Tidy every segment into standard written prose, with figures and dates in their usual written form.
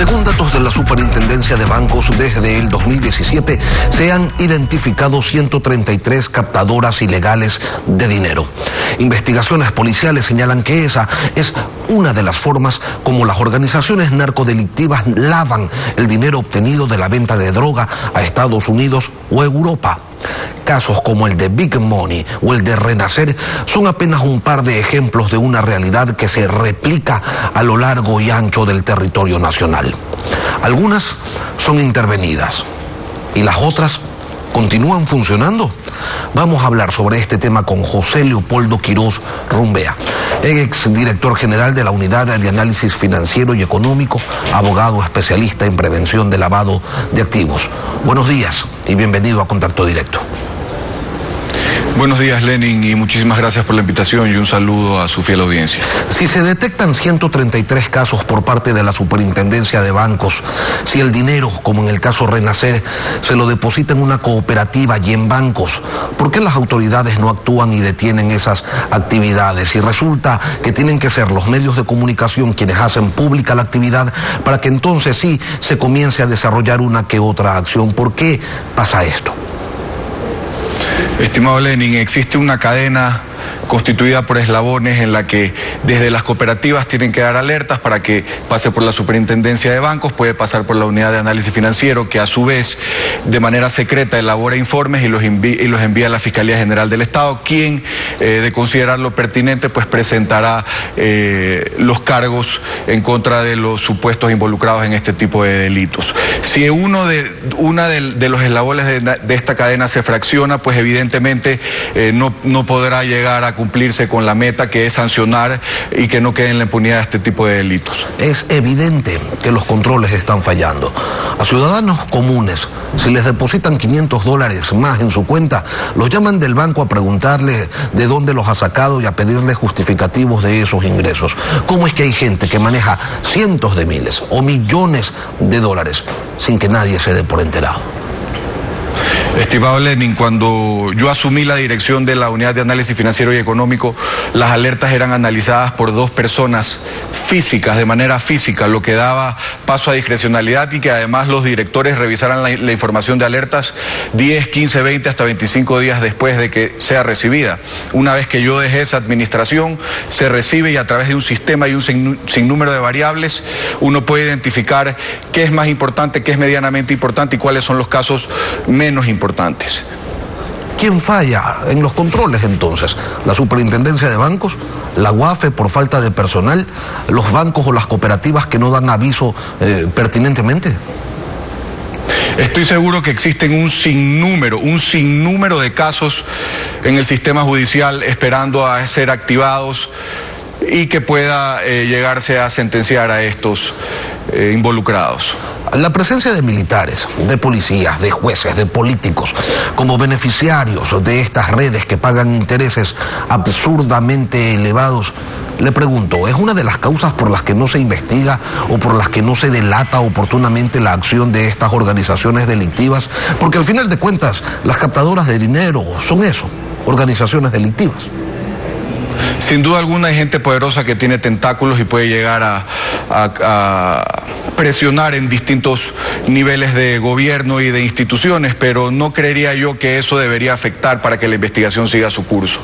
Según datos de la Superintendencia de Bancos, desde el 2017 se han identificado 133 captadoras ilegales de dinero. Investigaciones policiales señalan que esa es una de las formas como las organizaciones narcodelictivas lavan el dinero obtenido de la venta de droga a Estados Unidos o Europa. Casos como el de Big Money o el de Renacer son apenas un par de ejemplos de una realidad que se replica a lo largo y ancho del territorio nacional. Algunas son intervenidas y las otras continúan funcionando. Vamos a hablar sobre este tema con José Leopoldo Quiroz Rumbea, exdirector general de la Unidad de Análisis Financiero y Económico, abogado especialista en prevención de lavado de activos. Buenos días y bienvenido a Contacto Directo. Buenos días, Lenin, y muchísimas gracias por la invitación y un saludo a su fiel audiencia. Si se detectan 133 casos por parte de la Superintendencia de Bancos, si el dinero, como en el caso Renacer, se lo deposita en una cooperativa y en bancos, ¿por qué las autoridades no actúan y detienen esas actividades? Y resulta que tienen que ser los medios de comunicación quienes hacen pública la actividad para que entonces sí se comience a desarrollar una que otra acción. ¿Por qué pasa esto? Estimado Lenin, existe una cadena constituida por eslabones en la que desde las cooperativas tienen que dar alertas para que pase por la Superintendencia de Bancos, puede pasar por la Unidad de Análisis Financiero, que a su vez de manera secreta elabora informes y los envía a la Fiscalía General del Estado, quien de considerarlo pertinente pues presentará los cargos en contra de los supuestos involucrados en este tipo de delitos. Si una de los eslabones de esta cadena se fracciona, pues evidentemente no podrá llegar a cumplirse con la meta, que es sancionar y que no quede en la impunidad este tipo de delitos. Es evidente que los controles están fallando. A ciudadanos comunes, si les depositan $500 más en su cuenta, los llaman del banco a preguntarle de dónde los ha sacado y a pedirle justificativos de esos ingresos. ¿Cómo es que hay gente que maneja cientos de miles o millones de dólares sin que nadie se dé por enterado? Estimado Lenin, cuando yo asumí la dirección de la Unidad de Análisis Financiero y Económico, las alertas eran analizadas por 2 personas físicas, de manera física, lo que daba paso a discrecionalidad y que además los directores revisaran la información de alertas 10, 15, 20, hasta 25 días después de que sea recibida. Una vez que yo dejé esa administración, se recibe y a través de un sistema y un sinnúmero de variables, uno puede identificar qué es más importante, qué es medianamente importante y cuáles son los casos menos importantes. ¿Quién falla en los controles entonces? ¿La Superintendencia de Bancos? ¿La UAFE por falta de personal? ¿Los bancos o las cooperativas que no dan aviso pertinentemente? Estoy seguro que existen un sinnúmero de casos en el sistema judicial esperando a ser activados y que pueda llegarse a sentenciar a estos involucrados. La presencia de militares, de policías, de jueces, de políticos, como beneficiarios de estas redes que pagan intereses absurdamente elevados, le pregunto, ¿es una de las causas por las que no se investiga o por las que no se delata oportunamente la acción de estas organizaciones delictivas? Porque al final de cuentas, las captadoras de dinero son eso, organizaciones delictivas. Sin duda alguna hay gente poderosa que tiene tentáculos y puede llegar a presionar en distintos niveles de gobierno y de instituciones, pero no creería yo que eso debería afectar para que la investigación siga su curso.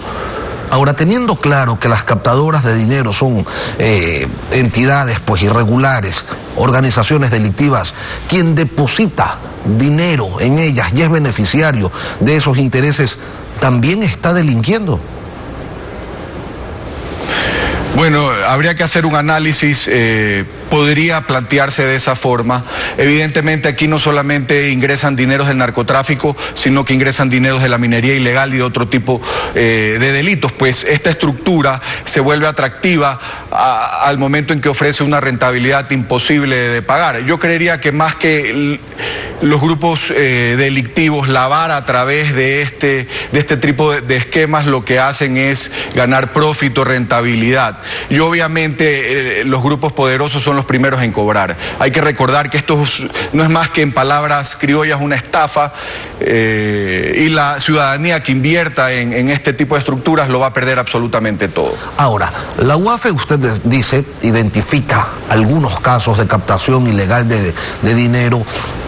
Ahora, teniendo claro que las captadoras de dinero son entidades pues irregulares, organizaciones delictivas, quien deposita dinero en ellas y es beneficiario de esos intereses, ¿también está delinquiendo? Bueno, habría que hacer un análisis, podría plantearse de esa forma. Evidentemente aquí no solamente ingresan dineros del narcotráfico, sino que ingresan dineros de la minería ilegal y de otro tipo de delitos, pues esta estructura se vuelve atractiva al momento en que ofrece una rentabilidad imposible de pagar. Yo creería que más que los grupos delictivos lavar a través de este tipo de esquemas, lo que hacen es ganar profit o rentabilidad. Y obviamente los grupos poderosos son son los primeros en cobrar. Hay que recordar que esto no es más que, en palabras criollas, una estafa, y la ciudadanía que invierta en este tipo de estructuras lo va a perder absolutamente todo. Ahora, la UAFE, usted dice, identifica algunos casos de captación ilegal de dinero,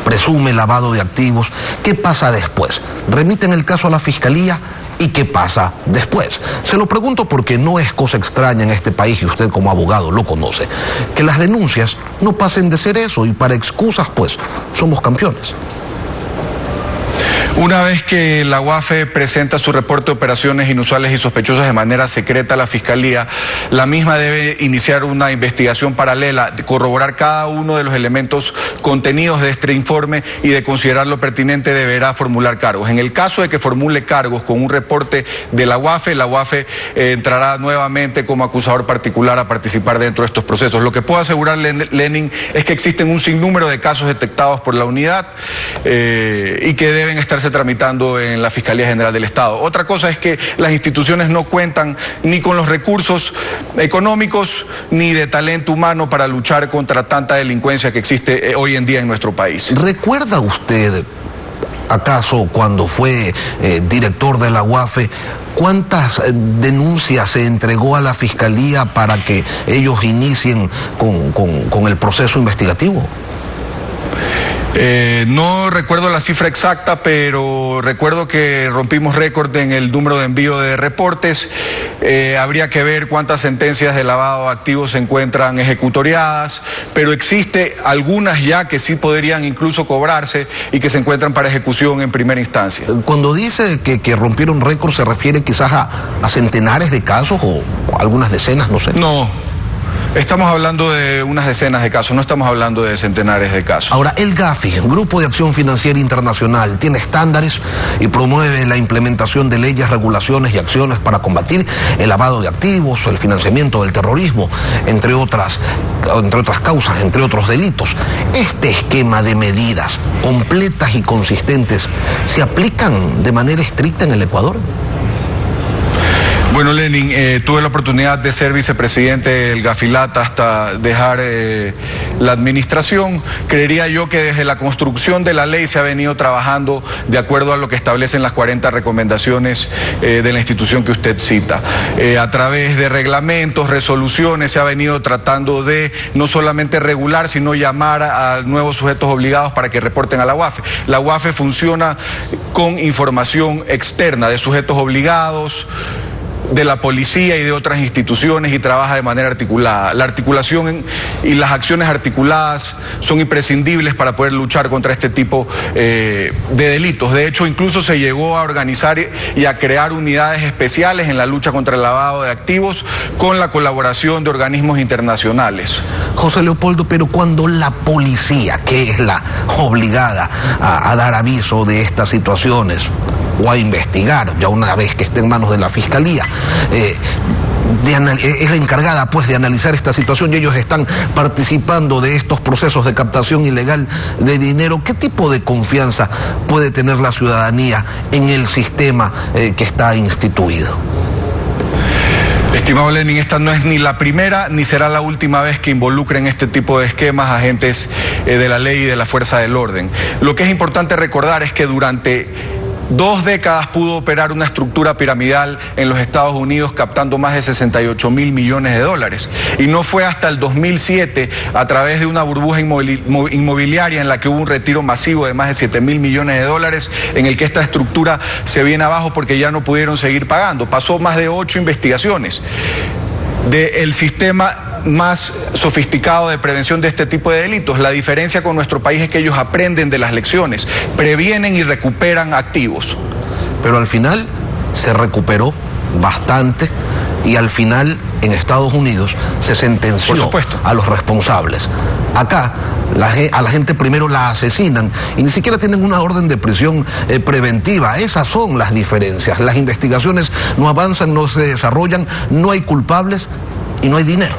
presume lavado de activos. ¿Qué pasa después? ¿Remiten el caso a la Fiscalía? ¿Y qué pasa después? Se lo pregunto porque no es cosa extraña en este país, y usted como abogado lo conoce, que las denuncias no pasen de ser eso, y para excusas, pues, somos campeones. Una vez que la UAFE presenta su reporte de operaciones inusuales y sospechosas de manera secreta a la Fiscalía, la misma debe iniciar una investigación paralela, corroborar cada uno de los elementos contenidos de este informe, y de considerarlo pertinente deberá formular cargos. En el caso de que formule cargos con un reporte de la UAFE entrará nuevamente como acusador particular a participar dentro de estos procesos. Lo que puedo asegurarle, Lenin, es que existen un sinnúmero de casos detectados por la unidad y que deben estarse tramitando en la Fiscalía General del Estado. Otra cosa es que las instituciones no cuentan ni con los recursos económicos ni de talento humano para luchar contra tanta delincuencia que existe hoy en día en nuestro país. ¿Recuerda usted, acaso, cuando fue director de la UAFE, cuántas denuncias se entregó a la Fiscalía para que ellos inicien con el proceso investigativo? No recuerdo la cifra exacta, pero recuerdo que rompimos récord en el número de envío de reportes. Habría que ver cuántas sentencias de lavado de activos se encuentran ejecutoriadas, pero existe algunas ya que sí podrían incluso cobrarse y que se encuentran para ejecución en primera instancia. Cuando dice que rompieron récord, ¿se refiere quizás a centenares de casos o algunas decenas, no sé? No. Estamos hablando de unas decenas de casos, no estamos hablando de centenares de casos. Ahora, el GAFI, Grupo de Acción Financiera Internacional, tiene estándares y promueve la implementación de leyes, regulaciones y acciones para combatir el lavado de activos, el financiamiento del terrorismo, entre otras causas, entre otros delitos. Este esquema de medidas completas y consistentes, ¿se aplican de manera estricta en el Ecuador? Bueno, Lenin, tuve la oportunidad de ser vicepresidente del Gafilat hasta dejar la administración. Creería yo que desde la construcción de la ley se ha venido trabajando de acuerdo a lo que establecen las 40 recomendaciones de la institución que usted cita. A través de reglamentos, resoluciones, se ha venido tratando de no solamente regular, sino llamar a nuevos sujetos obligados para que reporten a la UAFE. La UAFE funciona con información externa de sujetos obligados, de la policía y de otras instituciones, y trabaja de manera articulada. La articulación y las acciones articuladas son imprescindibles para poder luchar contra este tipo de delitos. De hecho, incluso se llegó a organizar y a crear unidades especiales en la lucha contra el lavado de activos con la colaboración de organismos internacionales. José Leopoldo, pero cuando la policía, que es la obligada a dar aviso de estas situaciones o a investigar, ya una vez que esté en manos de la Fiscalía, es la encargada pues de analizar esta situación, y ellos están participando de estos procesos de captación ilegal de dinero, ¿qué tipo de confianza puede tener la ciudadanía en el sistema que está instituido? Estimado Lenin, esta no es ni la primera ni será la última vez que involucren este tipo de esquemas agentes de la ley y de la fuerza del orden. Lo que es importante recordar es que durante 2 décadas pudo operar una estructura piramidal en los Estados Unidos captando más de 68.000 millones de dólares. Y no fue hasta el 2007, a través de una burbuja inmobiliaria en la que hubo un retiro masivo de más de 7.000 millones de dólares, en el que esta estructura se viene abajo porque ya no pudieron seguir pagando. Pasó más de 8 investigaciones del sistema más sofisticado de prevención de este tipo de delitos. La diferencia con nuestro país es que ellos aprenden de las lecciones, previenen y recuperan activos. Pero al final se recuperó bastante, y al final en Estados Unidos se sentenció a los responsables. Acá a la gente primero la asesinan y ni siquiera tienen una orden de prisión preventiva. Esas son las diferencias. Las investigaciones no avanzan, no se desarrollan, no hay culpables y no hay dinero.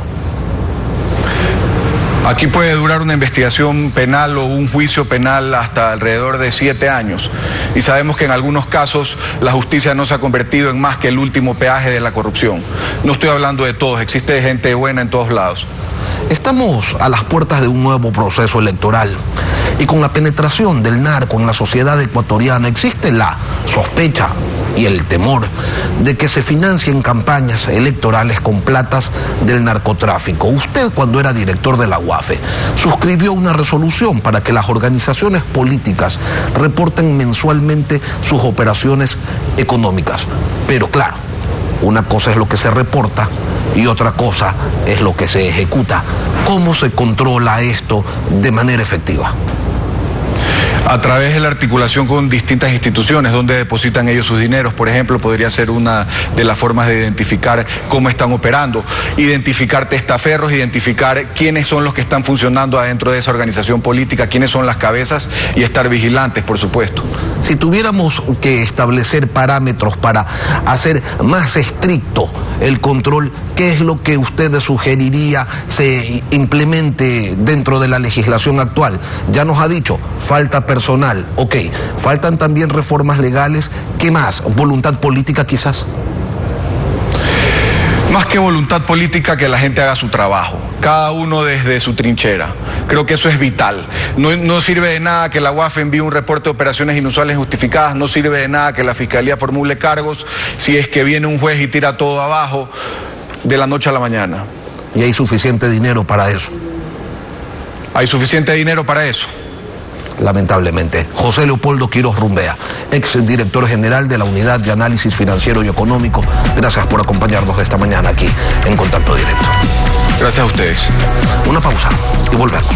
Aquí puede durar una investigación penal o un juicio penal hasta alrededor de 7 años. Y sabemos que en algunos casos la justicia no se ha convertido en más que el último peaje de la corrupción. No estoy hablando de todos, existe gente buena en todos lados. estamos a las puertas de un nuevo proceso electoral y con la penetración del narco en la sociedad ecuatoriana existe la sospecha y el temor de que se financien campañas electorales con platas del narcotráfico. Usted, cuando era director de la UAFE, suscribió una resolución para que las organizaciones políticas reporten mensualmente sus operaciones económicas. Pero claro, una cosa es lo que se reporta y otra cosa es lo que se ejecuta. ¿Cómo se controla esto de manera efectiva? A través de la articulación con distintas instituciones donde depositan ellos sus dineros, por ejemplo, podría ser una de las formas de identificar cómo están operando, identificar testaferros, identificar quiénes son los que están funcionando adentro de esa organización política, quiénes son las cabezas y estar vigilantes, por supuesto. Si tuviéramos que establecer parámetros para hacer más estricto el control, ¿qué es lo que usted sugeriría se implemente dentro de la legislación actual? Ya nos ha dicho, falta personal, ok, faltan también reformas legales, ¿qué más? ¿Voluntad política quizás? Más que voluntad política, que la gente haga su trabajo, cada uno desde su trinchera. Creo que eso es vital. No sirve de nada que la UAFE envíe un reporte de operaciones inusuales justificadas, no sirve de nada que la Fiscalía formule cargos si es que viene un juez y tira todo abajo de la noche a la mañana. ¿Y hay suficiente dinero para eso? ¿Hay suficiente dinero para eso? Lamentablemente. José Leopoldo Quiroz Rumbea, ex director general de la Unidad de Análisis Financiero y Económico, gracias por acompañarnos esta mañana aquí en Contacto Directo. Gracias a ustedes. Una pausa y volvemos.